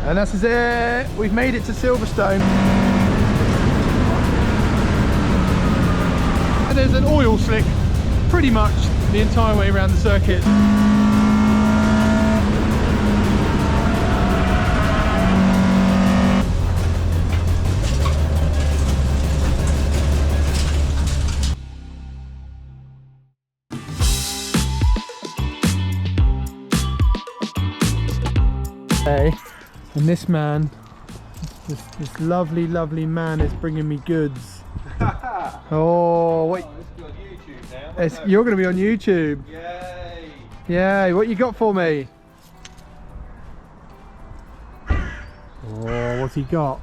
And this is it. We've made it to Silverstone. And there's an oil slick pretty much the entire way around the circuit. And this man, this lovely man is bringing me goods. Oh, what? Oh, this will be on YouTube now. You're going to be on YouTube. Yay! Yay! What you got for me? Oh, what's he got?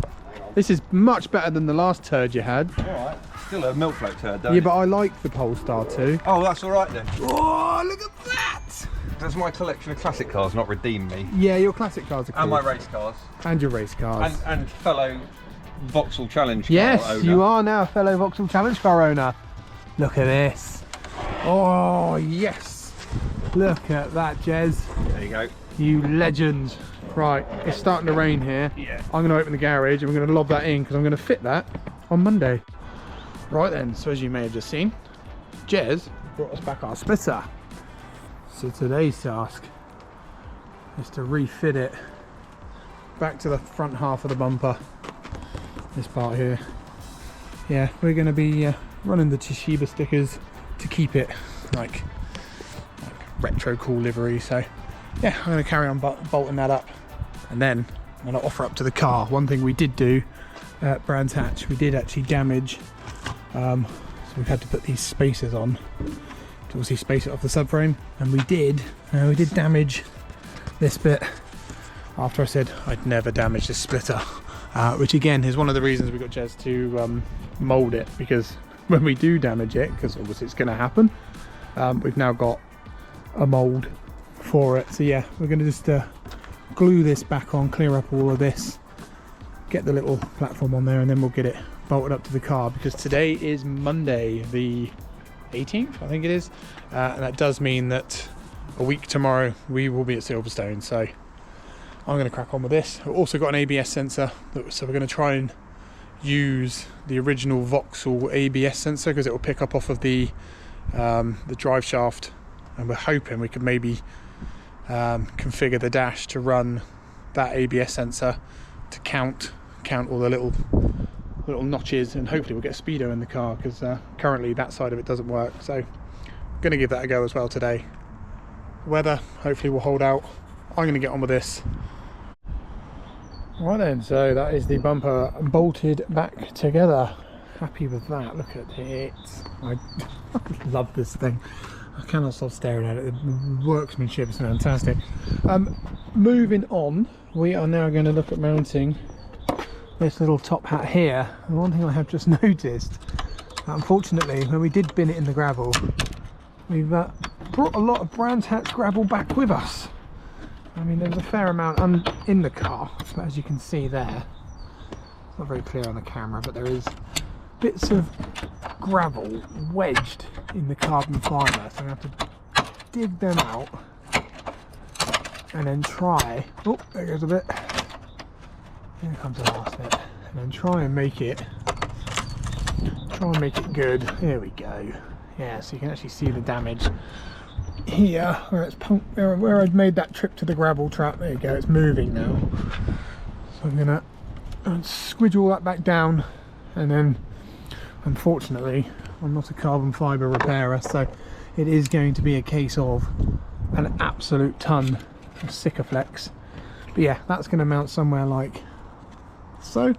This is much better than the last turd you had. Alright, still a milk float turd, don't Yeah, but I like the Polestar too. Oh, that's alright then. Oh, look at that! Does my collection of classic cars not redeem me? Yeah, your classic cars are cool. And my race cars. And your race cars. And fellow Vauxhall Challenge car yes, owner. you are now a fellow Vauxhall Challenge car owner. Look at this. Oh, yes. Look at that, Jez. There you go. You legend. Right, it's starting to rain here. Yeah. I'm going to open the garage and we're going to lob that in because I'm going to fit that on Monday. Right then, so as you may have just seen, Jez brought us back our splitter. So today's task is to refit it back to the front half of the bumper. This part here. Yeah, we're going to be running the Toshiba stickers to keep it like retro cool livery. So yeah, I'm going to carry on bolting that up, and then I'm going to offer up to the car. One thing we did do at Brands Hatch, we did actually damage, so we've had to put these spacers on to obviously space it off the subframe, and we did damage this bit after I said I'd never damage this splitter, which again is one of the reasons we got Jez to mould it, because when we do damage it, because obviously it's going to happen, we've now got a mould for it. So yeah, we're going to just glue this back on, clear up all of this, get the little platform on there, and then we'll get it bolted up to the car, because today is Monday the 18th, I think it is, and that does mean that a week tomorrow we will be at Silverstone. So I'm going to crack on with this. We've also got an ABS sensor, so we're going to try and use the original Vauxhall ABS sensor, because it will pick up off of the drive shaft, and we're hoping we could maybe configure the dash to run that ABS sensor to count all the little notches, and hopefully we'll get a speedo in the car, because currently that side of it doesn't work. So I'm going to give that a go as well today. Weather hopefully will hold out. I'm going to get on with this. Right then, so that is the bumper bolted back together. Happy with that. Look at it. I love this thing. I cannot stop staring at it. The workmanship is fantastic. Moving on, we are now going to look at mounting this little top hat here. And one thing I have just noticed, unfortunately, when we did bin it in the gravel, we've brought a lot of Brands Hatch gravel back with us. I mean, there's a fair amount in the car, but as you can see there, it's not very clear on the camera, but there is bits of gravel wedged in the carbon fibre, so I'm going to have to dig them out and then try, oh, there goes a bit, here comes the last bit, and then try and make it good. There we go. Yeah, so you can actually see the damage here where I'd made that trip to the gravel trap. There you go, it's moving now, so I'm gonna squidge all that back down, and then unfortunately I'm not a carbon fibre repairer, so it is going to be a case of an absolute ton of Sikaflex. But yeah, that's going to mount somewhere like so,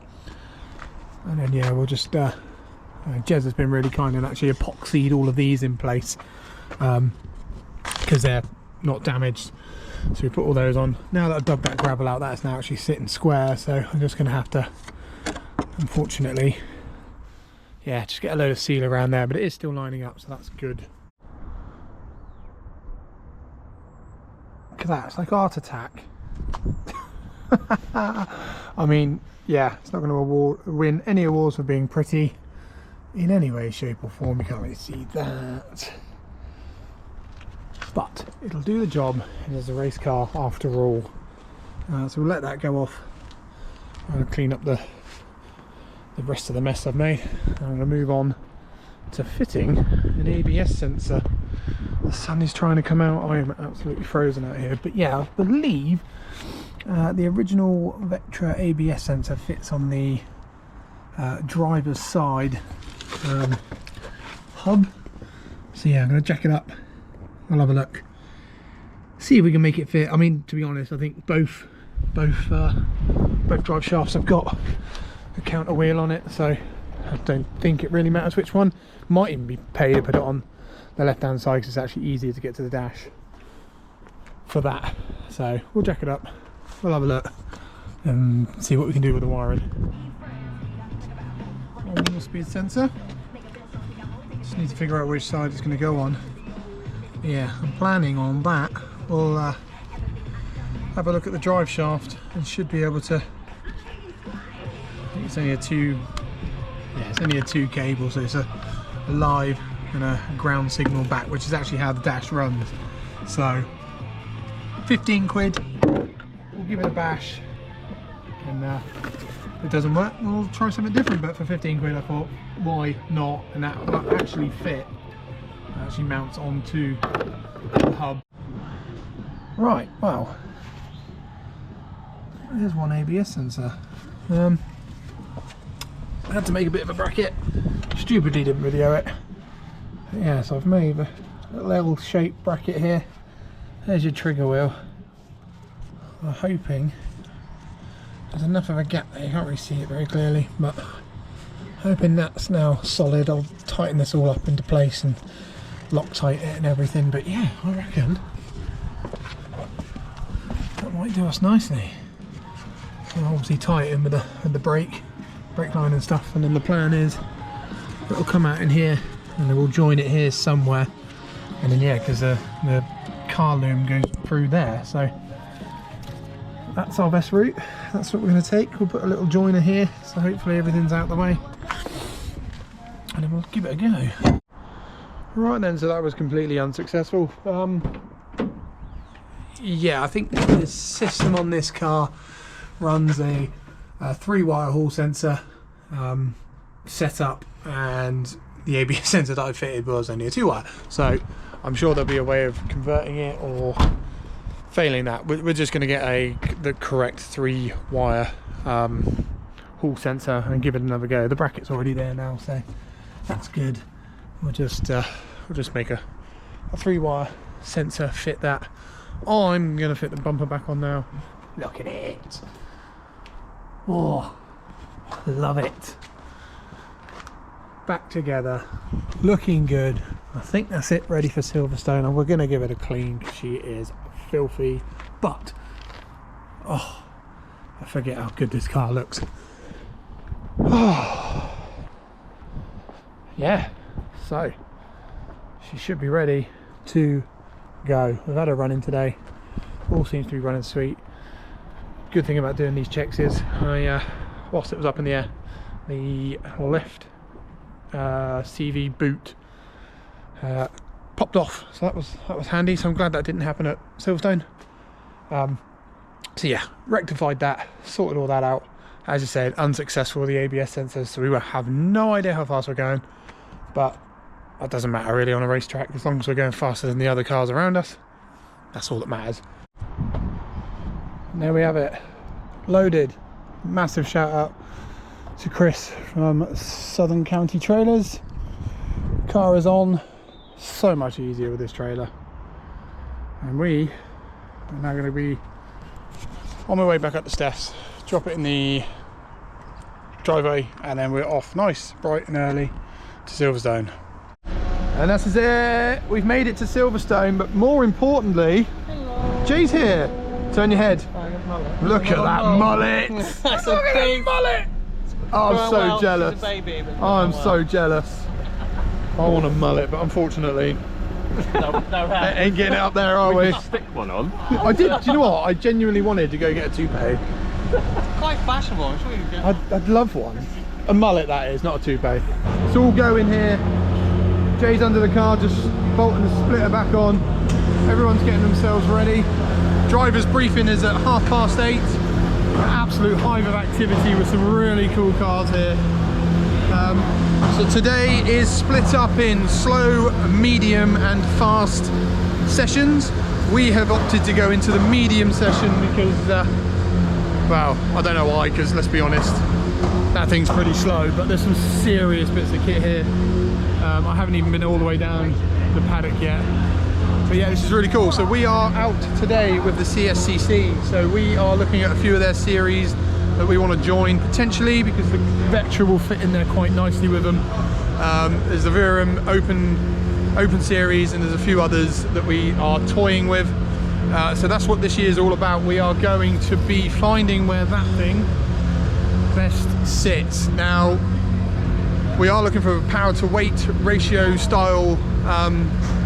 and then yeah, we'll just Jez has been really kind and actually epoxied all of these in place because they're not damaged, so we put all those on. Now that I've dug that gravel out, that's now actually sitting square, so I'm just going to have to, unfortunately, yeah, just get a load of seal around there, but it is still lining up, so that's good. Look at that, it's like Art Attack. I mean, yeah, it's not going to win any awards for being pretty in any way, shape or form. You can't really see that, but it'll do the job. It is a race car after all, so we'll let that go off I'm going to clean up the rest of the mess I've made. I'm going to move on to fitting an ABS sensor. The sun is trying to come out. I am absolutely frozen out here, but yeah, I believe the original Vectra ABS sensor fits on the driver's side hub. So yeah, I'm going to jack it up. I'll have a look, see if we can make it fit. I mean, to be honest, I think both drive shafts have got a counter wheel on it, so I don't think it really matters which one. Might even be paid to put it on the left hand side because it's actually easier to get to the dash for that. So we'll jack it up, we'll have a look and see what we can do with the wiring. Normal speed sensor, just need to figure out which side it's going to go on. Yeah, I'm planning on that. We'll have a look at the drive shaft and should be able to. I think it's only a two. Yeah, it's only a 2 cable, so it's a live and a ground signal back, which is actually how the dash runs. So 15 quid. We'll give it a bash, and if it doesn't work, we'll try something different. But for 15 quid, I thought, why not? And that actually fit. Actually mounts onto the hub. Right, well, there's one ABS sensor. I had to make a bit of a bracket. Stupidly didn't video it. But yeah, so I've made a little L-shaped bracket here. There's your trigger wheel. I'm hoping there's enough of a gap there, you can't really see it very clearly, but hoping that's now solid. I'll tighten this all up into place and Loctite it and everything, but yeah, I reckon that might do us nicely. So obviously tie it in with the brake line and stuff, and then the plan is it'll come out in here and then we'll join it here somewhere, and then yeah, because the car loom goes through there, so that's our best route. That's what we're going to take. We'll put a little joiner here, so hopefully everything's out the way, and then we'll give it a go. Right then, so that was completely unsuccessful. Yeah, I think the system on this car runs a 3-wire hall sensor setup, and the ABS sensor that I fitted was only a 2-wire. So I'm sure there'll be a way of converting it, or failing that, we're just going to get the correct 3-wire hall sensor and give it another go. The bracket's already there now, so that's good. We'll just make a 3-wire sensor, fit that. I'm going to fit the bumper back on now. Look at it. Oh, love it. Back together, looking good. I think that's it, ready for Silverstone, and we're going to give it a clean because she is filthy, but oh, I forget how good this car looks. Oh, yeah, so she should be ready to go. We've had her running today, all seems to be running sweet. Good thing about doing these checks is whilst it was up in the air, the left CV boot popped off, so that was handy. So I'm glad that didn't happen at Silverstone. So yeah, rectified that, sorted all that out. As I said, unsuccessful with the ABS sensors, so we will have no idea how fast we're going, but that doesn't matter really on a racetrack. As long as we're going faster than the other cars around us, that's all that matters. And there we have it, loaded. Massive shout out to Chris from Southern County Trailers. Car is on, so much easier with this trailer, and we are now going to be on my way back up to Steph's, drop it in the driveway, and then we're off nice bright and early to Silverstone. And that's it, we've made it to Silverstone, but more importantly, hello. Jay's here. Turn your head. Look at that mullet. That's a big mullet. Oh, I'm so jealous. I'm so jealous. I want a mullet, but unfortunately no ain't getting it up there, are we? Stick one on. I did. Do you know what? I genuinely wanted to go get a toupee. Quite fashionable. I'm sure you can get. I'd love one. A mullet, that is, not a toupee. It's all going here. Jay's under the car, just bolting the splitter back on. Everyone's getting themselves ready. Driver's briefing is at 8:30. Absolute hive of activity with some really cool cars here. So today is split up in slow, medium and fast sessions. We have opted to go into the medium session because, well, I don't know why, because let's be honest, that thing's pretty slow, but there's some serious bits of kit here. I haven't even been all the way down the paddock yet. But yeah, this is really cool. So we are out today with the CSCC. So we are looking at a few of their series that we want to join potentially, because the Vectra will fit in there quite nicely with them. There's the Virum open series, and there's a few others that we are toying with. So that's what this year is all about. We are going to be finding where that thing best sits. Now, we are looking for a power to weight ratio style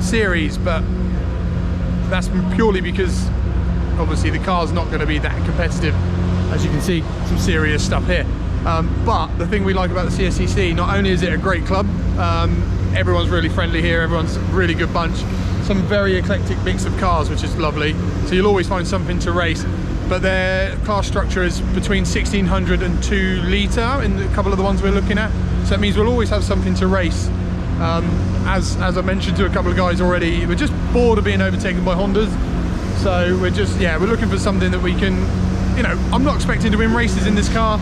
series, but that's purely because obviously the car's not going to be that competitive. As you can see, some serious stuff here. But the thing we like about the CSCC, not only is it a great club, everyone's really friendly here, everyone's a really good bunch, some very eclectic mix of cars, which is lovely. So you'll always find something to race. But their class structure is between 1600 and 2 litre in a couple of the ones we're looking at. So that means we'll always have something to race. As I mentioned to a couple of guys already, we're just bored of being overtaken by Hondas. So we're just, yeah, we're looking for something that we can, you know, I'm not expecting to win races in this car.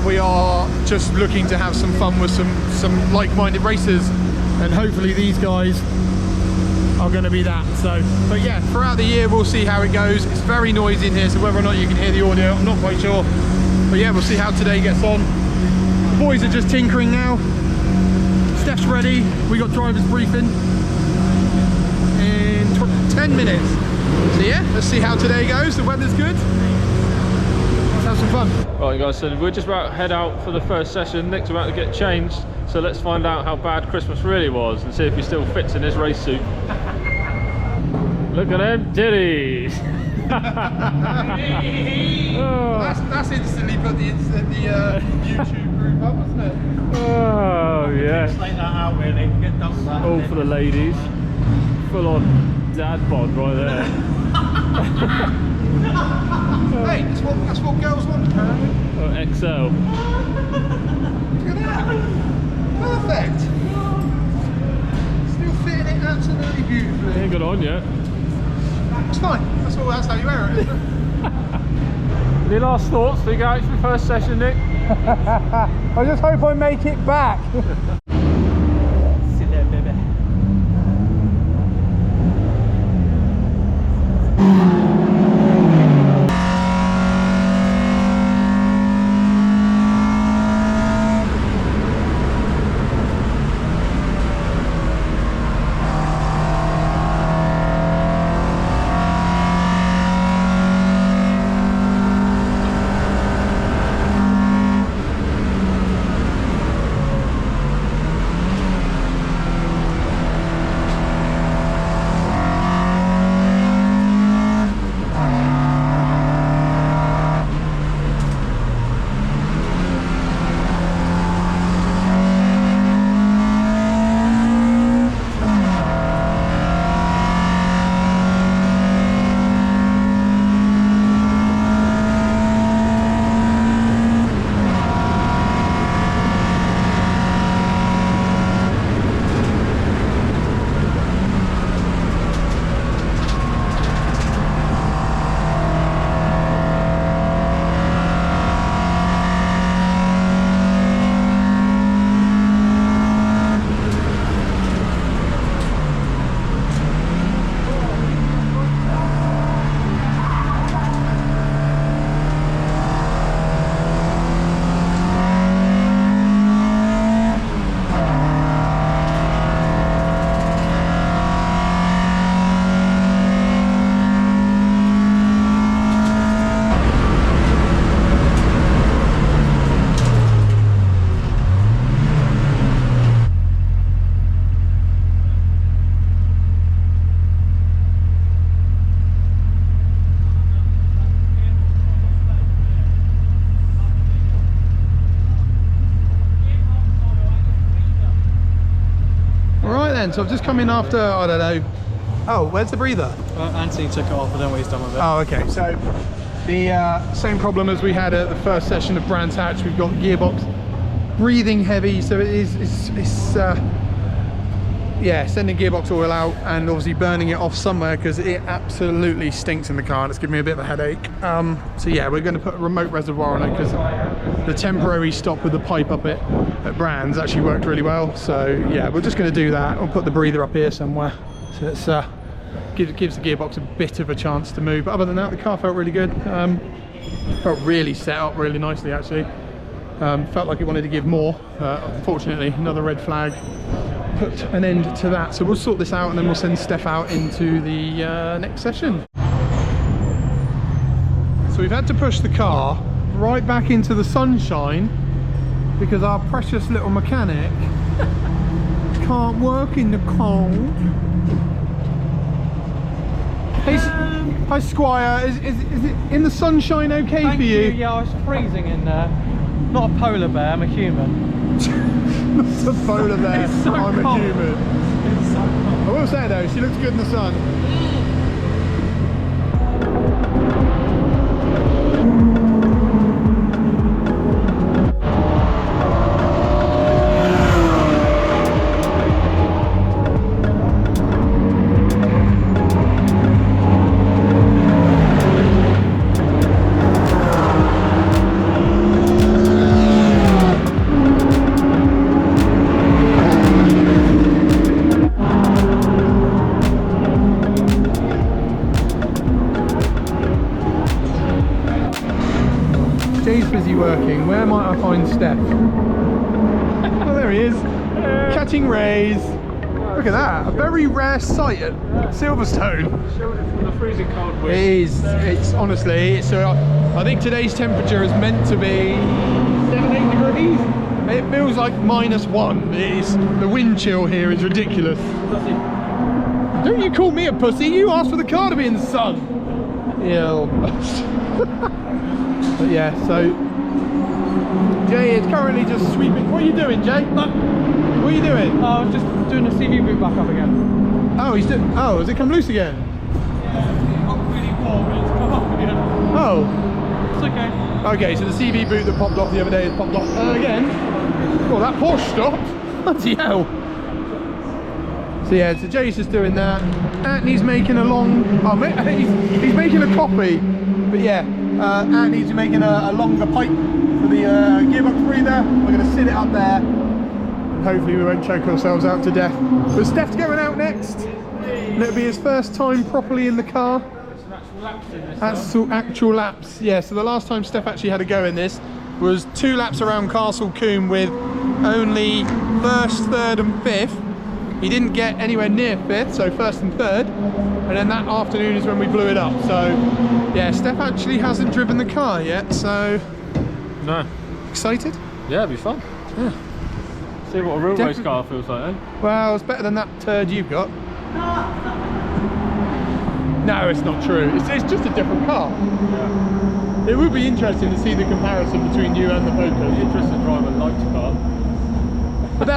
We are just looking to have some fun with some like-minded racers, and hopefully these guys are going to be that. So, but yeah, throughout the year we'll see how it goes. It's very noisy in here, so whether or not you can hear the audio, I'm not quite sure. But yeah, we'll see how today gets on. The boys are just tinkering now. Steph's ready. We got driver's briefing in 10 minutes. So yeah, let's see how today goes. The weather's good. Let's have some fun. Right guys, so we're just about to head out for the first session. Nick's about to get changed, so let's find out how bad Christmas really was and see if he still fits in his race suit. Look at them titties! Oh. That's instantly put the YouTube group up, wasn't it? Oh yeah. Slate that out really, get done with that. All for the ladies. Full on dad bod right there. Hey, that's what girls want, apparently. Oh, XL. Look at that. Perfect. Still fitting it absolutely beautifully. Ain't got on yet. It's fine. That's how you wear it, isn't it? Any last thoughts for you guys for the first session, Nick? I just hope I make it back. Sit there, baby. So I've just come in after, I don't know. Oh, where's the breather? Anthony took it off, I don't know what he's done with it. Oh, okay. So The same problem as we had at the first session of Brands Hatch. We've got gearbox breathing heavy, so it's yeah, sending gearbox oil out and obviously burning it off somewhere because it absolutely stinks in the car and it's giving me a bit of a headache. So yeah, we're going to put a remote reservoir on it because the temporary stop with the pipe up it at Brands actually worked really well. So yeah, we're just going to do that. We'll put the breather up here somewhere, so it's gives the gearbox a bit of a chance to move. But other than that, the car felt really good. Felt really set up really nicely actually. Felt like it wanted to give more. Unfortunately, another red flag put an end to that. So we'll sort this out and then we'll send Steph out into the next session. So we've had to push the car right back into the sunshine because our precious little mechanic can't work in the cold. Hey, hi Squire, is it in the sunshine okay Thank for you? Yeah, I was freezing in there. Not a polar bear, I'm a human. It's a polar bear, It's so I'm cold. a human. It's so cold. I will say though, she looks good in the sun. Jay's busy working. Where might I find Steph? Oh, there he is. Catching rays. Look at that. A very rare sight at Silverstone. Shielded from the freezing cold It wind. is. It's honestly. So I think today's temperature is meant to be 7-8 degrees. It feels like -1. It is. The wind chill here is ridiculous. Don't you call me a pussy? You asked for the car to be in the sun. Ill. But yeah, so Jay is currently just sweeping. What are you doing, Jay? What are you doing? I was just doing the CV boot back up again. Oh, he's doing. Oh, has it come loose again? Yeah, it got really warm and it's come up again. Oh. It's okay. Okay, so the CV boot that popped off the other day has popped off again. Well, that Porsche stopped. Bloody hell. So yeah, so Jay's just doing that. Anthony's making a long. Oh, he's making a copy. But yeah. Anthony's making a longer pipe for the gearbox breather. We're going to sit it up there and hopefully we won't choke ourselves out to death. But Steph's going out next and it'll be his first time properly in the car. Actual laps, yeah. So the last time Steph actually had a go in this was 2 laps around Castle Combe with only 1st, 3rd and 5th. He didn't get anywhere near 5th, so 1st and 3rd. And then that afternoon is when we blew it up. So yeah, Steph actually hasn't driven the car yet, so No. excited? Yeah, it'd be fun. Yeah. See what a real race Definitely. car feels like then. Well, it's better than that turd you've got. No, it's not true. It's just a different car. Yeah. It would be interesting to see the comparison between you and the Focus. Interested driver likes car. But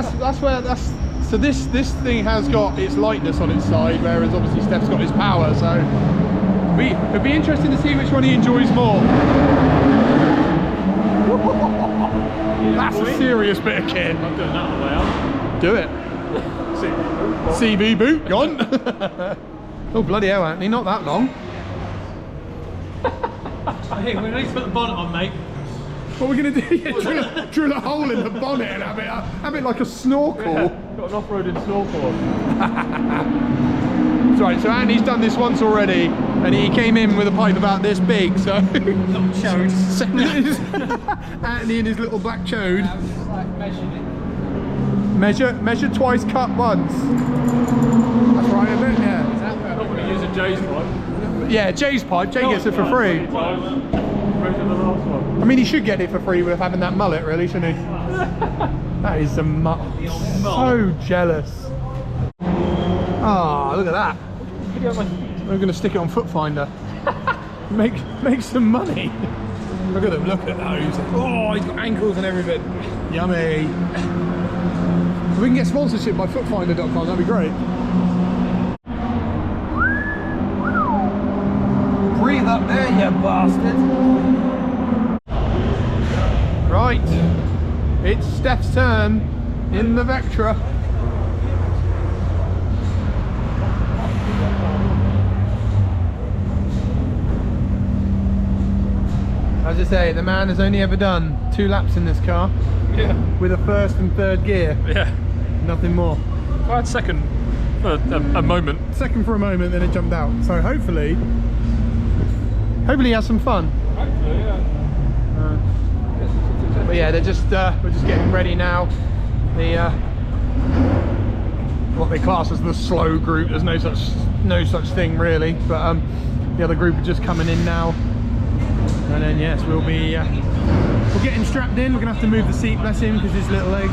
so this thing has got its lightness on its side, whereas obviously Steph's got his power, so it'd be interesting to see which one he enjoys more. That's a serious bit of kit. I'm doing that on the way out. Do it. CV boot, gone. Oh bloody hell, Anthony, not that long. Hey, we need to put the bonnet on, mate. What are we going to do? Yeah, drill a hole in the bonnet and have it like a snorkel. Yeah, got an off-roading snorkel. That's right, so Anthony's done this once already and he came in with a pipe about this big, so Little chode. Anthony and his little black chode. I was just like measuring it. Measure twice, cut once. That's right, isn't it? Yeah. Is that I'm not going to use a Jay's one. Yeah, Jay's pipe. Jay gets it for free. I mean, he should get it for free with having that mullet, really, shouldn't he? That is so jealous. Ah, look at that. We're going to stick it on Foot Finder. Make some money. Look at him, look at those. Oh, he's got ankles and everything. Yummy. If we can get sponsorship by footfinder.com, that'd be great. Breathe up there, you bastard. Right, it's Steph's turn in the Vectra. As I say, the man has only ever done 2 laps in this car. Yeah. With a first and third gear. Yeah. Nothing more. I had second for a moment. Second for a moment, then it jumped out. So hopefully he has some fun. Hopefully, yeah. But yeah, they're just we're just getting ready now. The what they class as the slow group. There's no such thing really. But the other group are just coming in now. And then yes, we'll get him strapped in. We're gonna have to move the seat, bless him, because his little legs.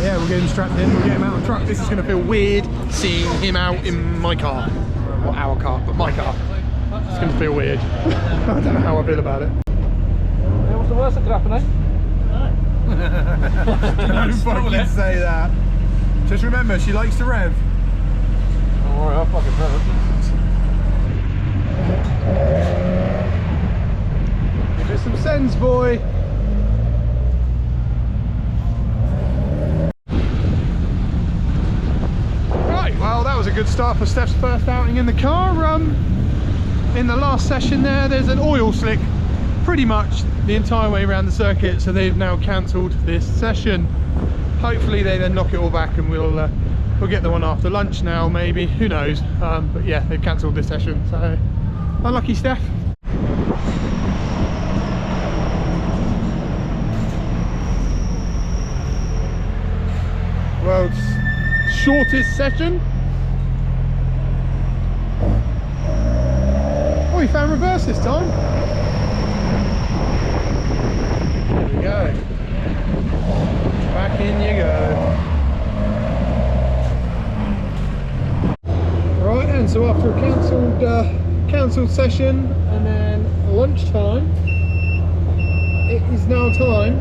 Yeah, we'll get him strapped in. We'll get him out of the truck. This is gonna feel weird seeing him out in my car, not our car, but my car. It's gonna feel weird. I don't know how I feel about it. Yeah, what's the worst that could happen, eh? Don't fucking say that. Just remember, she likes to rev. Don't worry, I'll fucking rev it. Give it some sense, boy. Right, well, that was a good start for Steph's first outing in the car. In the last session there's an oil slick pretty much the entire way around the circuit, so they've now cancelled this session. Hopefully they then knock it all back and we'll get the one after lunch now, maybe, who knows. But yeah, they've cancelled this session, so unlucky Steph. World's shortest session. Oh, he found reverse this time. There we go. Back in you go. Right then, so after a cancelled session and then lunchtime, it is now time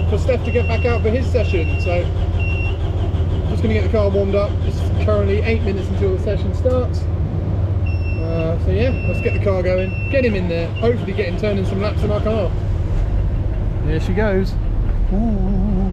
for Steph to get back out for his session. So just going to get the car warmed up. It's currently 8 minutes until the session starts. So yeah, let's get the car going, get him in there, hopefully get him turning some laps in our car. There she goes. Ooh.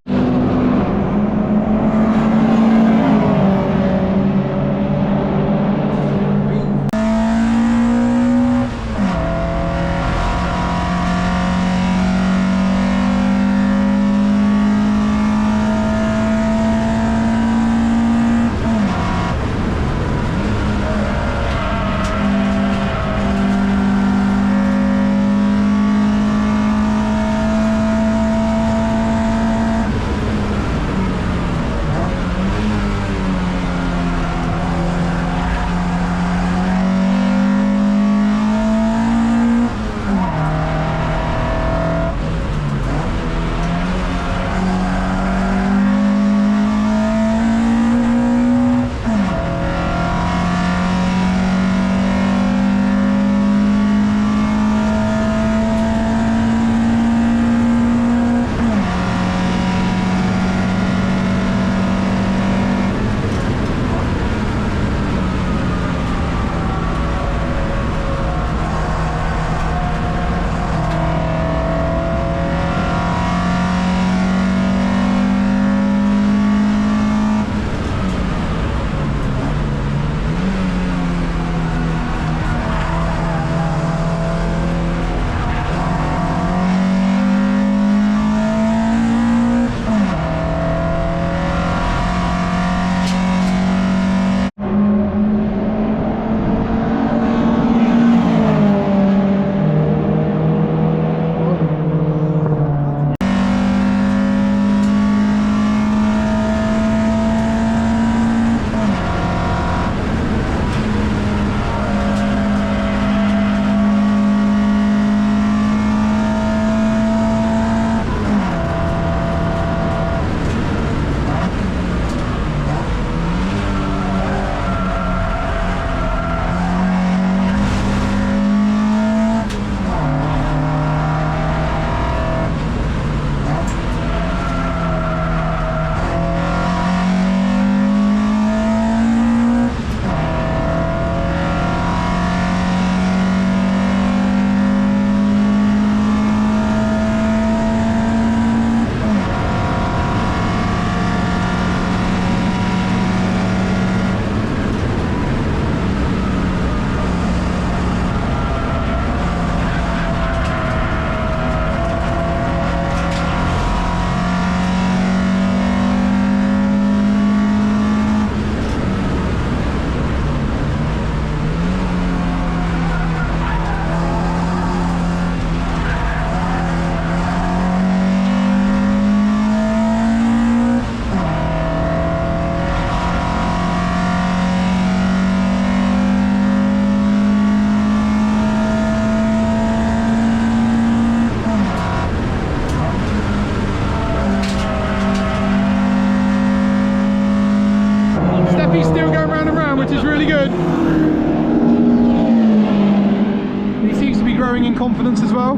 growing in confidence as well,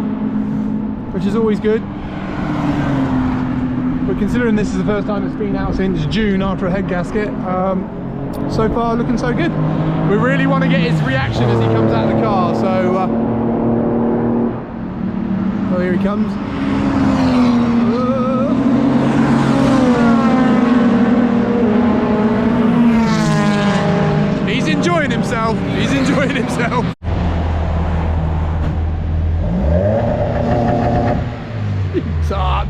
which is always good. But considering this is the first time it's been out since June after a head gasket, so far looking so good. We really want to get his reaction as he comes out of the car, so oh, here he comes. He's enjoying himself. He's enjoying himself. Tart.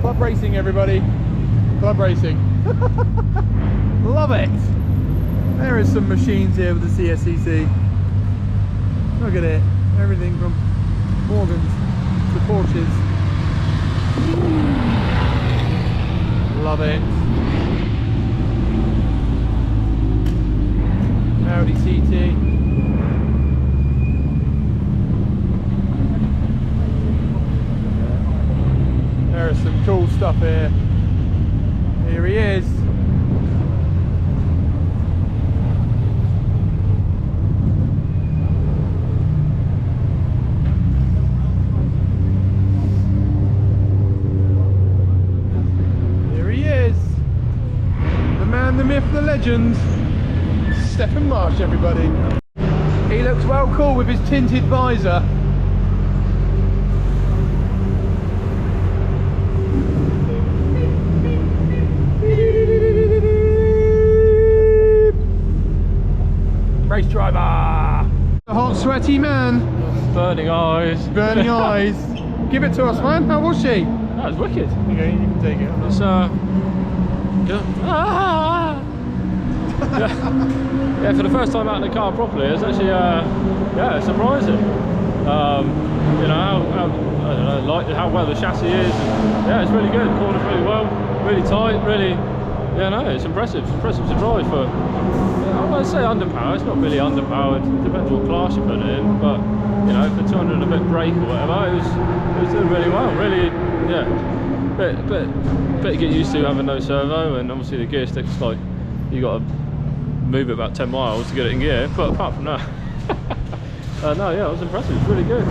Club racing, everybody. Club racing. Love it. There is some machines here with the CSCC. Look at it. Everything from Morgans to Porsches. Love it. Audi CT. There is some cool stuff here. Here he is. The myth, the legend, Steph Marsh, everybody. He looks well cool with his tinted visor. Race driver. The hot, sweaty man. Burning eyes. Burning eyes. Give it to us, man. How was she? That was wicked. Okay, you can take it. It's yeah, for the first time out in the car properly, it's actually yeah, surprising. You know I don't know, like how well the chassis is. Yeah, it's really good. Corners really well, really tight, really. Yeah, no, it's impressive. It's impressive to drive for. I would say underpowered. It's not really underpowered. Depends what class you put it in, but you know, for 200 and a bit brake or whatever, it was doing really well. Really, yeah. But you get used to having no servo, and obviously the gear stick's like you got to move it about 10 miles to get it in gear. But apart from that, no, yeah, it was impressive. It's really good.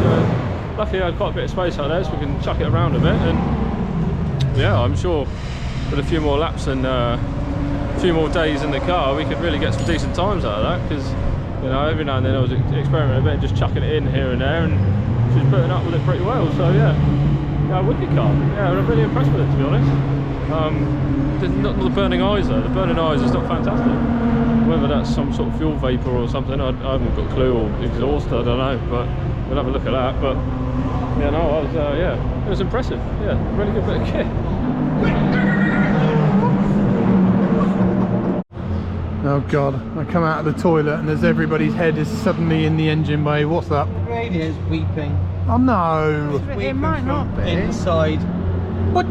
Luckily, I had quite a bit of space out there, so we can chuck it around a bit. And yeah, I'm sure with a few more laps and a few more days in the car, we could really get some decent times out of that. Because you know, every now and then I was experimenting a bit, and just chucking it in here and there, and she was putting up with it pretty well. So yeah. Yeah, wicked car. Yeah, I'm really impressed with it, to be honest. Not the burning eyes though. The burning eyes is not fantastic. Whether that's some sort of fuel vapor or something, I haven't got a clue, or exhaust, I don't know. But we'll have a look at that. But yeah, no, I was yeah, it was impressive. Yeah, really good bit of kit. Oh god, I come out of the toilet and there's everybody's head is suddenly in the engine bay. What's up? The radio's weeping. Oh no! It might not be. Inside. What?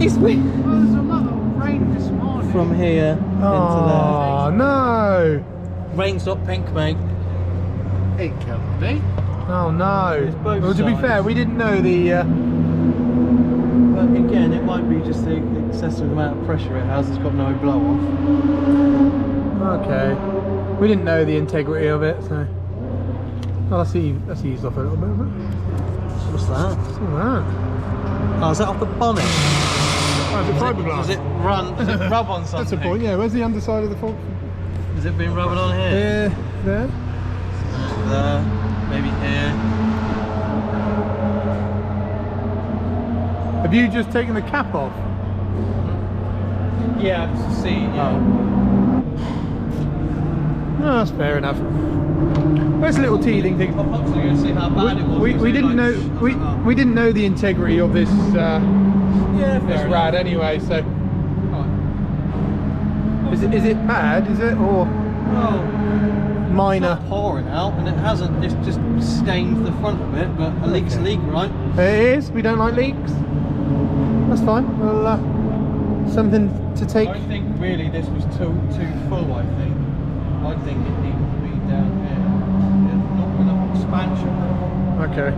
It's weeping. Well, there's a lot of rain this morning. From here into there. Oh no! Rain's not pink, mate. It can be. Oh no! It's both Well, to be sides. fair, we didn't know the. But again, it might be just the excessive amount of pressure it has. It's got no blow off. Okay. We didn't know the integrity of it, so. Oh, that's eased off a little bit. What's that? What's that? Oh, is that off the bonnet? Oh, is it fiberglass? Does it run? Does it rub on something? That's a point, yeah. Where's the underside of the fork? Has it been rubbing on here? There. There. Maybe here. Have you just taken the cap off? Yeah, to see. Yeah. No, that's fair enough. There's a little teething thing. I'm hopefully going to see how bad it was. We didn't know we didn't know the integrity of this yeah, this rad anyway. So is it bad? Is it or Well, minor? it's not pouring out, and it hasn't. It's just stained the front a bit, but a leak's a leak, right? It is. We don't like leaks. That's fine. Well, something to take. I think really this was too full. I think it needed to be down here. There's not enough expansion. Okay.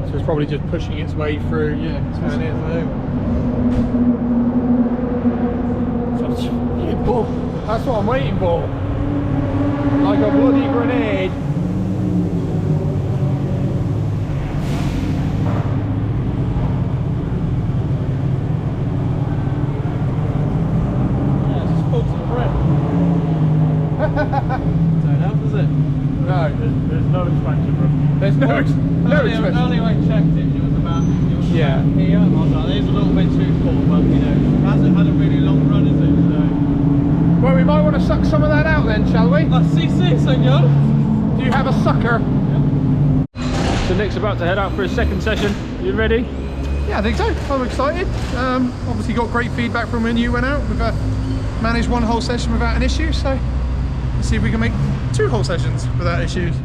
So it's probably just pushing its way through. Yeah, And it That's what I'm waiting for. Like a bloody grenade. Yeah, it's just full to the brim. Don't help, does it? No, There's no expansion room. there's no Earlier expression. I checked it, it was about Yeah. here. I was like, it's a little bit too full, but you know, it hasn't had a really long run, is it? Well, we might want to suck some of that out then, shall we? So, si, senor. Do you have a sucker? So Nick's about to head out for his second session. You ready? Yeah, I think so. I'm excited. Obviously got great feedback from when you went out. We've managed one whole session without an issue, so let's see if we can make 2 whole sessions without issues.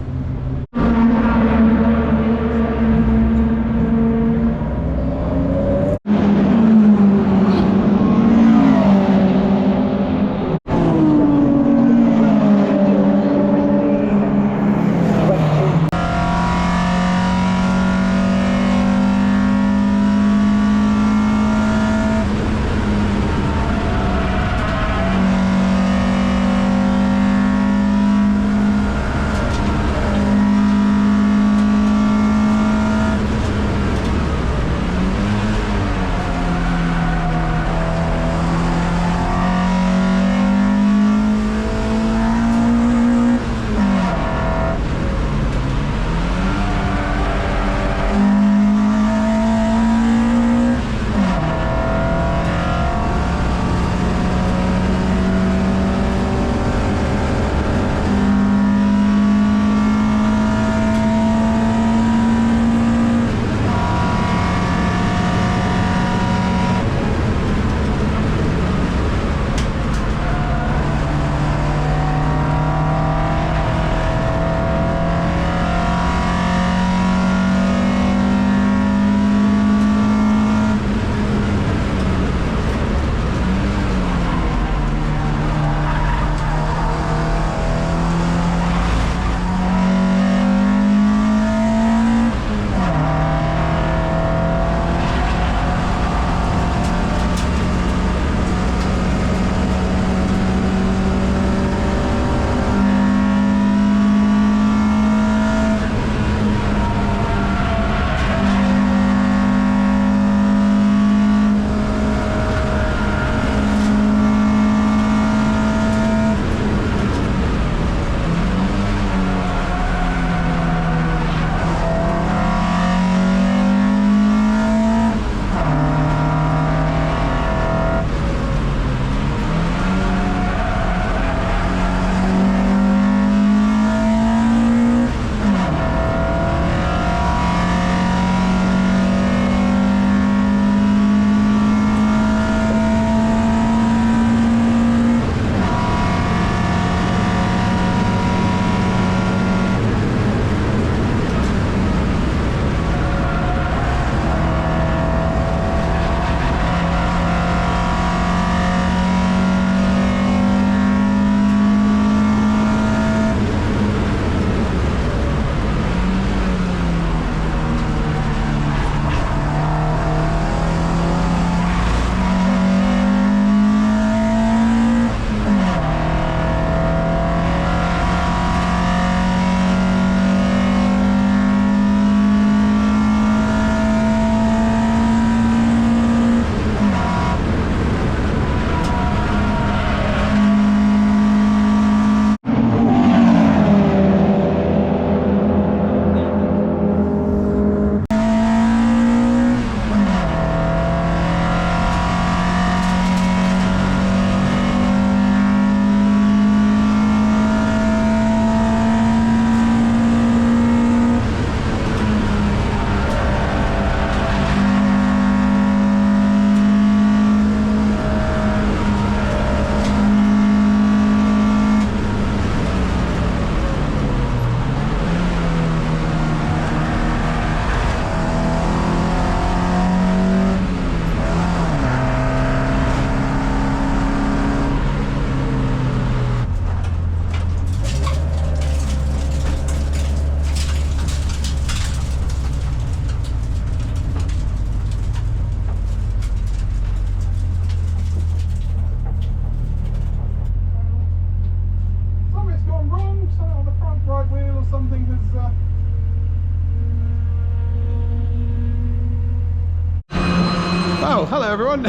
Hello everyone.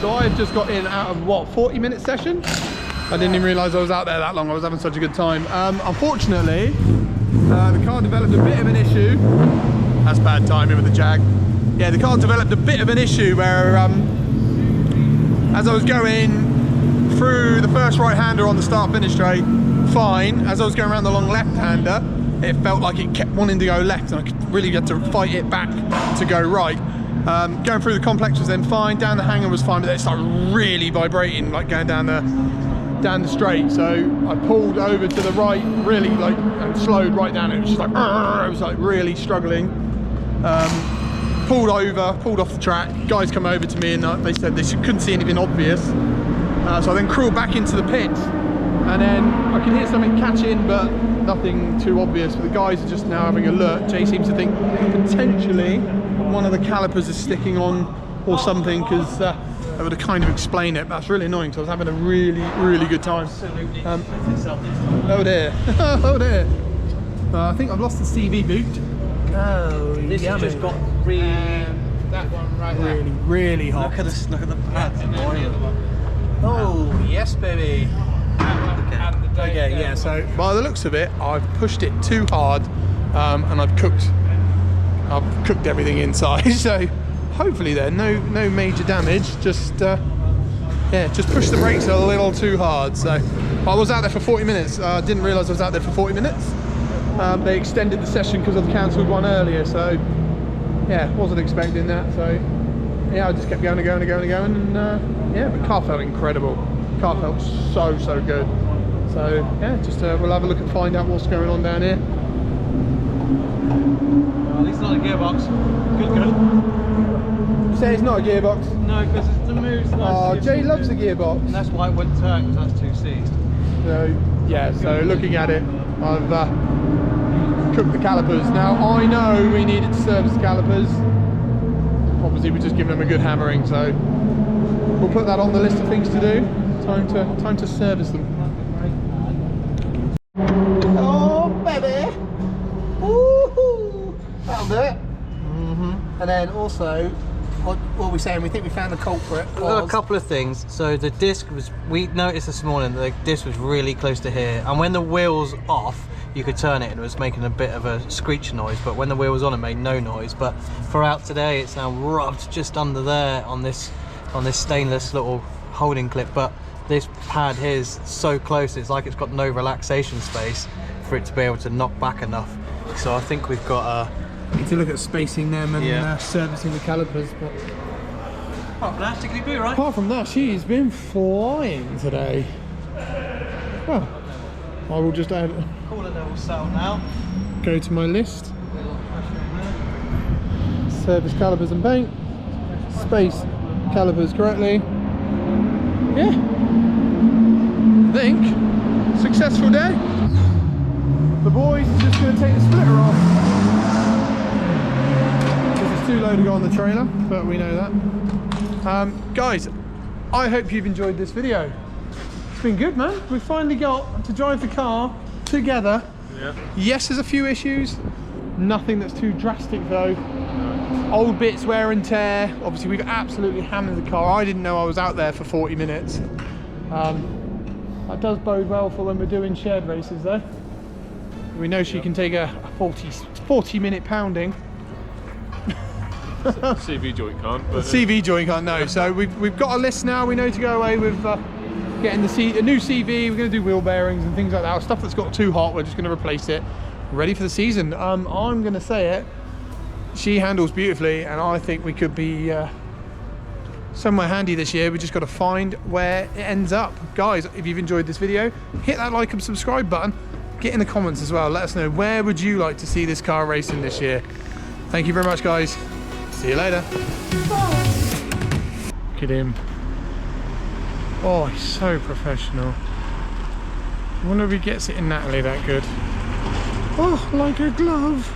So I've just got in out of what, 40-minute session? I didn't even realise I was out there that long. I was having such a good time. Unfortunately, the car developed a bit of an issue. That's bad timing with the Jag. Yeah, the car developed a bit of an issue where as I was going through the first right-hander on the start-finish straight, fine. As I was going around the long left-hander, it felt like it kept wanting to go left, and I really had to fight it back to go right. Going through the complex was then fine, down the hanger was fine, but then it started really vibrating, like going down the straight. So I pulled over to the right, really like, and slowed right down. It was just like, I was like really struggling. Pulled over, pulled off the track. Guys come over to me and they said they couldn't see anything obvious. So I then crawled back into the pit, and then I can hear something catching, but nothing too obvious. But the guys are just now having a look. Jay seems to think potentially one of the calipers is sticking on or something, because that would have kind of explained it. That's really annoying, so I was having a really good time. Oh dear. Oh dear. I think I've lost the CV boot. Oh, This has just got really, That one right there. really hot. look at the pads. Oh yes, baby. Okay, Yeah, so by the looks of it, I've pushed it too hard, and I've cooked everything inside. So hopefully then no major damage. Just yeah, just pushed the brakes a little too hard. So I was out there for 40 minutes. Didn't realise I was out there for 40 minutes. They extended the session because of the cancelled one earlier. So yeah, wasn't expecting that. So yeah, I just kept going and going and going and going, and yeah, the car felt incredible. The car felt so good. So yeah, just we'll have a look and find out what's going on down here. Well, at least not a gearbox. Good. Say it's not a gearbox. No, because the move's nice. Oh, Jay loves a gearbox. And that's why it wouldn't turn, because that's 2 seized. So yeah, so looking at it, I've cooked the calipers. Now I know we needed to service the calipers. Obviously we're just giving them a good hammering, so we'll put that on the list of things to do. Time to service them. Oh baby! Woohoo! That'll do it. And then also, what were we saying? We think we found the culprit. There were a couple of things. So the disc was, we noticed this morning that the disc was really close to here, and when the wheel's off you could turn it and it was making a bit of a screech noise, but when the wheel was on it made no noise. But for out today it's now rubbed just under there on this stainless little holding clip, but this pad here is so close it's like it's got no relaxation space for it to be able to knock back enough. So I think we've got need to look at spacing them and servicing the calipers. But apart from that, tickety boo, right? apart from that, she's been flying today. Well, I will just add. Cooler level settled now. Go to my list. Service calipers and paint. Space calipers correctly. Yeah. I think successful day. The boys are just going to take the splitter off. Because it's too low to go on the trailer, but we know that. Guys, I hope you've enjoyed this video. It's been good, man. We finally got to drive the car together. Yeah. Yes, there's a few issues. Nothing that's too drastic though. Old bits, wear and tear. Obviously we've absolutely hammered the car. I didn't know I was out there for 40 minutes. That does bode well for when we're doing shared races though. We know she can take a 40-minute pounding. CV joint can't. But CV joint can't, no. So we've got a list now. We know to go away with getting a new CV. We're going to do wheel bearings and things like that. Stuff that's got too hot, we're just going to replace it. Ready for the season. I'm going to say it. She handles beautifully, and I think we could be somewhere handy this year. We just got to find where it ends up. Guys, if you've enjoyed this video, hit that like and subscribe button. Get in the comments as well. Let us know, where would you like to see this car racing this year? Thank you very much, guys. See you later. Bye. Look at him. Oh, he's so professional. I wonder if he gets it in Natalie that good. Oh, like a glove.